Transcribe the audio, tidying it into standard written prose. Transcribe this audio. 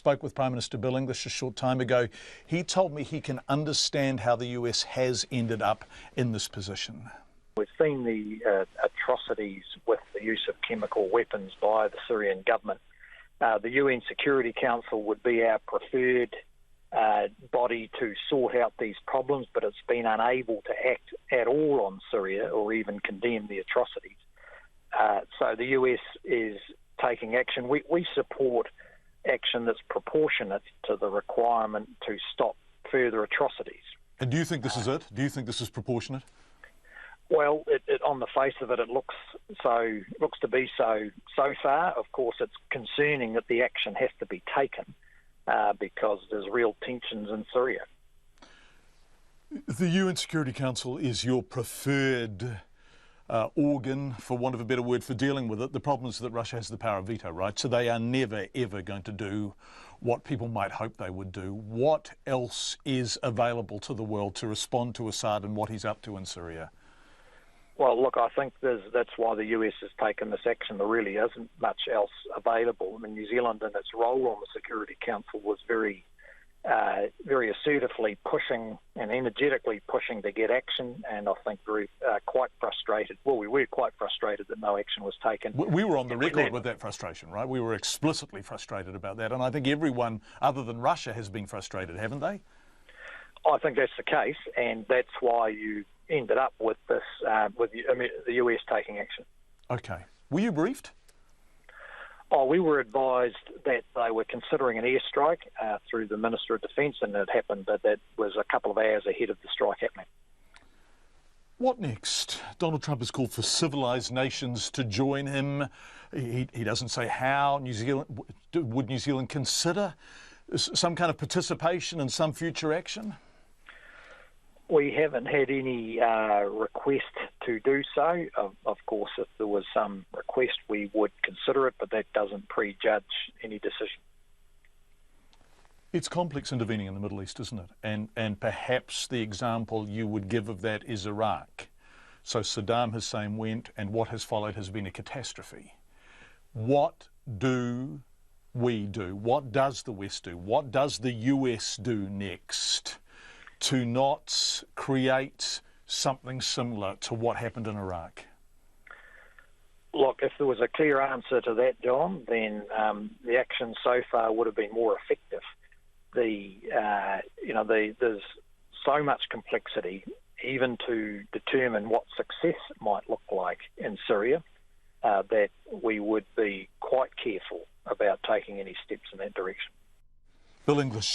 spoke with Prime Minister Bill English a short time ago. He told me he can understand how the US has ended up in this position. We've seen the atrocities with the use of chemical weapons by the Syrian government. The UN Security Council would be our preferred body to sort out these problems, but it's been unable to act at all on Syria or even condemn the atrocities. So the US is taking action. We support action that's proportionate to the requirement to stop further atrocities. And do you think this is it? Do you think this is proportionate? Well, on the face of it, it looks to be so far. Of course, it's concerning that the action has to be taken because there's real tensions in Syria. The UN Security Council is your preferred organ, for want of a better word, for dealing with it. The problem is that Russia has the power of veto, right? So they are never, ever going to do what people might hope they would do. What else is available to the world to respond to Assad and what he's up to in Syria? Well, look, I think that's why the US has taken this action. There really isn't much else available. I mean, New Zealand in its role on the Security Council was very assertively pushing and energetically pushing to get action, and I think quite frustrated. Well, we were quite frustrated that no action was taken. We were on the record with that frustration, right? We were explicitly frustrated about that, and I think everyone other than Russia has been frustrated, haven't they? I think that's the case, and that's why you ended up with this, the US taking action. Okay. Were you briefed? Oh, we were advised that they were considering an airstrike through the Minister of Defence, and it happened that was a couple of hours ahead of the strike happening. What next? Donald Trump has called for civilised nations to join him. He doesn't say how. Would New Zealand consider some kind of participation in some future action? We haven't had any request to do so. Of course, if there was some request, we would consider it, but that doesn't prejudge any decision. It's complex intervening in the Middle East, isn't it? And perhaps the example you would give of that is Iraq. So Saddam Hussein went, and what has followed has been a catastrophe. What do we do? What does the West do? What does the US do next to not create something similar to what happened in Iraq? Look, if there was a clear answer to that, John, then the action so far would have been more effective. There's so much complexity, even to determine what success might look like in Syria, that we would be quite careful about taking any steps in that direction. Bill English.